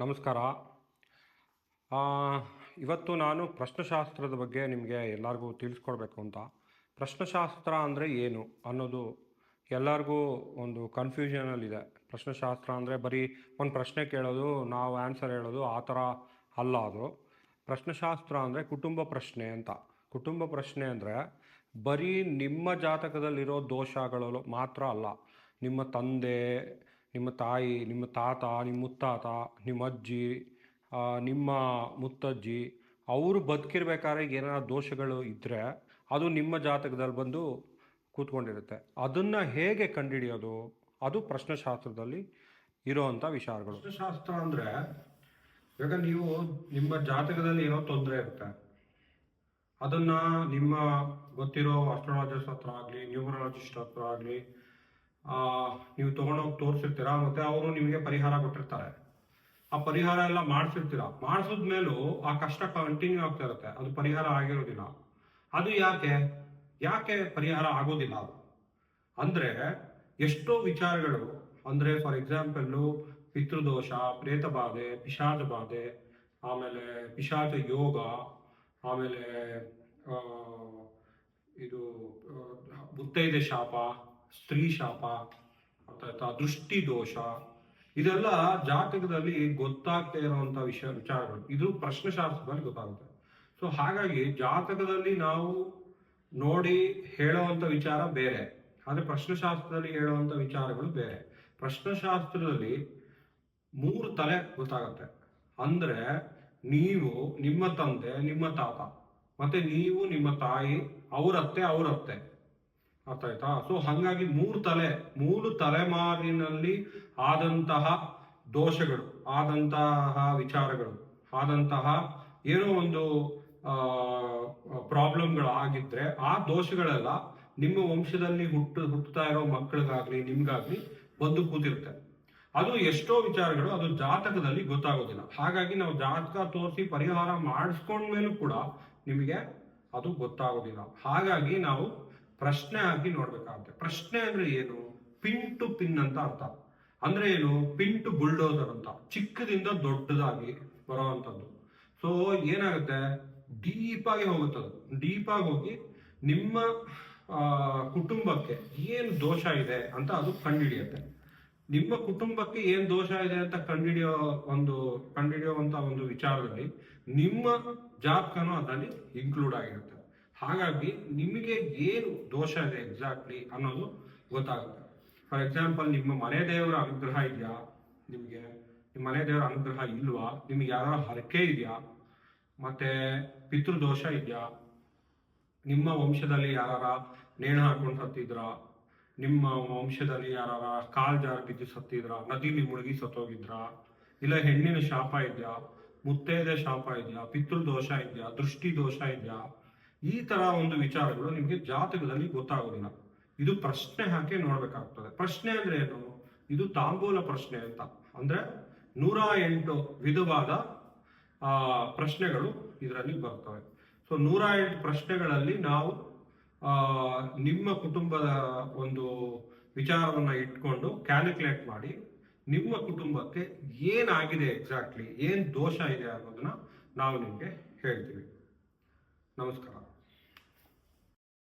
ನಮಸ್ಕಾರ. ಆ, ಇವತ್ತು ನಾನು ಪ್ರಶ್ನೆಶಾಸ್ತ್ರದ ಬಗ್ಗೆ ನಿಮಗೆ ಎಲ್ಲರಿಗೂ ತಿಳಿಸ್ಕೊಡ್ಬೇಕು ಅಂತ. ಪ್ರಶ್ನೆಶಾಸ್ತ್ರ ಅಂದರೆ ಏನು ಅನ್ನೋದು ಎಲ್ಲರಿಗೂ ಒಂದು ಕನ್ಫ್ಯೂಷನಲ್ಲಿದೆ. ಪ್ರಶ್ನೆಶಾಸ್ತ್ರ ಅಂದರೆ ಬರೀ ಒಂದು ಪ್ರಶ್ನೆ ಕೇಳೋದು, ನಾವು ಆನ್ಸರ್ ಹೇಳೋದು, ಆ ಥರ ಅಲ್ಲ ಅದು. ಪ್ರಶ್ನೆಶಾಸ್ತ್ರ ಅಂದರೆ ಕುಟುಂಬ ಪ್ರಶ್ನೆ ಅಂತ. ಕುಟುಂಬ ಪ್ರಶ್ನೆ ಅಂದರೆ ಬರೀ ನಿಮ್ಮ ಜಾತಕದಲ್ಲಿರೋ ದೋಷಗಳು ಮಾತ್ರ ಅಲ್ಲ. ನಿಮ್ಮ ತಂದೆ, ನಿಮ್ಮ ತಾಯಿ, ನಿಮ್ಮ ತಾತ, ನಿಮ್ಮ ಮುತ್ತಾತ, ನಿಮ್ಮ ಅಜ್ಜಿ, ನಿಮ್ಮ ಮುತ್ತಜ್ಜಿ ಅವರು ಬದುಕಿರ್ಬೇಕಾದ್ರೆ ಏನಾದ್ರು ದೋಷಗಳು ಇದ್ದರೆ ಅದು ನಿಮ್ಮ ಜಾತಕದಲ್ಲಿ ಬಂದು ಕೂತ್ಕೊಂಡಿರುತ್ತೆ. ಅದನ್ನು ಹೇಗೆ ಕಂಡುಹಿಡಿಯೋದು, ಅದು ಪ್ರಶ್ನೆಶಾಸ್ತ್ರದಲ್ಲಿ ಇರೋವಂಥ ವಿಚಾರಗಳು. ಪ್ರಶ್ನೆಶಾಸ್ತ್ರ ಅಂದರೆ ಇವಾಗ ನೀವು ನಿಮ್ಮ ಜಾತಕದಲ್ಲಿ ಏನೋ ತೊಂದರೆ ಇರುತ್ತೆ, ಅದನ್ನು ನಿಮ್ಮ ಗೊತ್ತಿರೋ ಅಸ್ಟ್ರಾಲಜಿಸ್ಟ್ ಹತ್ರ ಆಗಲಿ, ನ್ಯೂಮರಾಲಜಿಸ್ಟ್ ಹತ್ರ ಆಗಲಿ ನೀವು ತೊಗೊಂಡೋಗಿ ತೋರಿಸಿರ್ತೀರಾ. ಮತ್ತು ಅವರು ನಿಮಗೆ ಪರಿಹಾರ ಕೊಟ್ಟಿರ್ತಾರೆ. ಆ ಪರಿಹಾರ ಎಲ್ಲ ಮಾಡಿಸಿರ್ತೀರ. ಮಾಡಿಸಿದ್ಮೇಲೂ ಆ ಕಷ್ಟ ಕಂಟಿನ್ಯೂ ಆಗ್ತಾ ಇರುತ್ತೆ, ಅದು ಪರಿಹಾರ ಆಗಿರೋದಿಲ್ಲ. ಅದು ಯಾಕೆ ಪರಿಹಾರ ಆಗೋದಿಲ್ಲ? ಅದು ಅಂದರೆ ಎಷ್ಟೋ ವಿಚಾರಗಳು, ಅಂದರೆ ಫಾರ್ ಎಕ್ಸಾಂಪಲ್ಲು ಪಿತೃದೋಷ, ಪ್ರೇತ ಬಾಧೆ, ಪಿಶಾಚ ಬಾಧೆ, ಆಮೇಲೆ ಪಿಶಾಚ ಯೋಗ, ಆಮೇಲೆ ಇದು ಮುತ್ತೈದೆ ಶಾಪ, ಸ್ತ್ರೀ ಶಾಪ, ದೃಷ್ಟಿ ದೋಷ, ಇದೆಲ್ಲ ಜಾತಕದಲ್ಲಿ ಗೊತ್ತಾಗ್ತಾ ಇರುವಂತ ವಿಚಾರಗಳು. ಇದು ಪ್ರಶ್ನೆಶಾಸ್ತ್ರದಲ್ಲಿ ಗೊತ್ತಾಗುತ್ತೆ. ಸೊ ಹಾಗಾಗಿ ಜಾತಕದಲ್ಲಿ ನಾವು ನೋಡಿ ಹೇಳುವಂತ ವಿಚಾರ ಬೇರೆ, ಆದ್ರೆ ಪ್ರಶ್ನೆಶಾಸ್ತ್ರದಲ್ಲಿ ಹೇಳುವಂತ ವಿಚಾರಗಳು ಬೇರೆ. ಪ್ರಶ್ನೆಶಾಸ್ತ್ರದಲ್ಲಿ 3 ತಲೆ ಗೊತ್ತಾಗುತ್ತೆ. ಅಂದ್ರೆ ನೀವು, ನಿಮ್ಮ ತಂದೆ, ನಿಮ್ಮ ತಾತ, ಮತ್ತೆ ನೀವು, ನಿಮ್ಮ ತಾಯಿ, ಅವರತ್ತೆ, ಅರ್ಥ ಆಯ್ತಾ? ಸೊ ಹಾಗಾಗಿ 3 ತಲೆಮಾರಿನಲ್ಲಿ ಆದಂತಹ ದೋಷಗಳು, ಆದಂತಹ ವಿಚಾರಗಳು, ಆದಂತಹ ಏನೋ ಒಂದು ಪ್ರಾಬ್ಲಮ್ಗಳು ಆಗಿದ್ರೆ ಆ ದೋಷಗಳೆಲ್ಲ ನಿಮ್ಮ ವಂಶದಲ್ಲಿ ಹುಟ್ಟುತ್ತಾ ಇರೋ ಮಕ್ಕಳಿಗಾಗ್ಲಿ, ನಿಮ್ಗಾಗ್ಲಿ ಬಂದು ಕೂತಿರುತ್ತೆ. ಅದು ಎಷ್ಟೋ ವಿಚಾರಗಳು ಅದು ಜಾತಕದಲ್ಲಿ ಗೊತ್ತಾಗೋದಿಲ್ಲ. ಹಾಗಾಗಿ ನಾವು ಜಾತಕ ತೋರಿಸಿ ಪರಿಹಾರ ಮಾಡಿಸ್ಕೊಂಡ್ಮೇಲೂ ಕೂಡ ನಿಮಗೆ ಅದು ಗೊತ್ತಾಗೋದಿಲ್ಲ. ಹಾಗಾಗಿ ನಾವು ಪ್ರಶ್ನೆ ಹಾಕಿ ನೋಡ್ಬೇಕಾಗುತ್ತೆ. ಪ್ರಶ್ನೆ ಅಂದ್ರೆ ಏನು? ಪಿನ್ ಟು ಪಿನ್ ಅಂತ ಅರ್ಥ. ಅಂದ್ರೆ ಏನು? ಪಿನ್ ಟು ಬುಲ್ಡೋಸರ್ ಅಂತ, ಚಿಕ್ಕದಿಂದ ದೊಡ್ಡದಾಗಿ ಬರೋವಂಥದ್ದು. ಸೊ ಏನಾಗುತ್ತೆ, ಡೀಪ್ ಆಗಿ ಹೋಗುತ್ತದೆ. ಡೀಪ್ ಆಗಿ ಹೋಗಿ ನಿಮ್ಮ ಕುಟುಂಬಕ್ಕೆ ಏನು ದೋಷ ಇದೆ ಅಂತ ಅದು ಕಂಡುಹಿಡಿಯುತ್ತೆ. ನಿಮ್ಮ ಕುಟುಂಬಕ್ಕೆ ಏನ್ ದೋಷ ಇದೆ ಅಂತ ಕಂಡುಹಿಡಿಯುವಂತ ಒಂದು ವಿಚಾರದಲ್ಲಿ ನಿಮ್ಮ ಜಾತಕನೂ ಅದರಲ್ಲಿ ಇನ್ಕ್ಲೂಡ್ ಆಗಿರುತ್ತೆ. ಹಾಗಾಗಿ ನಿಮಗೆ ಏನು ದೋಷ ಇದೆ ಎಕ್ಸಾಕ್ಟ್ಲಿ ಅನ್ನೋದು ಗೊತ್ತಾಗುತ್ತೆ. ಫಾರ್ ಎಕ್ಸಾಂಪಲ್, ನಿಮ್ಮ ಮನೆ ದೇವರ ಅನುಗ್ರಹ ಇದೆಯಾ, ನಿಮಗೆ ನಿಮ್ಮ ಮನೆ ದೇವರ ಅನುಗ್ರಹ ಇಲ್ವಾ, ನಿಮ್ಗೆ ಯಾರ ಹರಕೆ ಇದೆಯಾ, ಮತ್ತೆ ಪಿತೃದೋಷ ಇದೆಯಾ, ನಿಮ್ಮ ವಂಶದಲ್ಲಿ ಯಾರ ನೇಣು ಹಾಕೊಂಡು ಸತ್ತಿದ್ರ, ನಿಮ್ಮ ವಂಶದಲ್ಲಿ ಯಾರ ಕಾಲ್ ಜಾರ ಬಿದ್ದು ಸತ್ತಿದ್ರ, ನದಿಲಿ ಮುಳುಗಿ ಸತ್ತೋಗಿದ್ರ, ಇಲ್ಲ ಹೆಣ್ಣಿನ ಶಾಪ ಇದೆಯಾ, ಮುತ್ತೈದೆ ಶಾಪ ಇದೆಯಾ, ಪಿತೃದೋಷ ಇದೆಯಾ, ದೃಷ್ಟಿ ದೋಷ ಇದೆಯಾ, ಈ ತರ ಒಂದು ವಿಚಾರಗಳು ನಿಮಗೆ ಜಾತಕದಲ್ಲಿ ಗೊತ್ತಾಗೋದಿಲ್ಲ. ಇದು ಪ್ರಶ್ನೆ ಹಾಕಿ ನೋಡ್ಬೇಕಾಗ್ತದೆ. ಪ್ರಶ್ನೆ ಅಂದ್ರೆ ಏನು? ಇದು ತಾಂಬೂಲ ಪ್ರಶ್ನೆ ಅಂತ. ಅಂದ್ರೆ 108 ವಿಧವಾದ ಪ್ರಶ್ನೆಗಳು ಇದರಲ್ಲಿ ಬರ್ತವೆ. ಸೊ 108 ಪ್ರಶ್ನೆಗಳಲ್ಲಿ ನಾವು ನಿಮ್ಮ ಕುಟುಂಬದ ಒಂದು ವಿಚಾರವನ್ನ ಇಟ್ಕೊಂಡು ಕ್ಯಾಲ್ಕುಲೇಟ್ ಮಾಡಿ ನಿಮ್ಮ ಕುಟುಂಬಕ್ಕೆ ಏನಾಗಿದೆ, ಎಕ್ಸಾಕ್ಟ್ಲಿ ಏನ್ ದೋಷ ಇದೆ ಅನ್ನೋದನ್ನ ನಾವು ನಿಮ್ಗೆ ಹೇಳ್ತೀವಿ. ನಮಸ್ಕಾರ.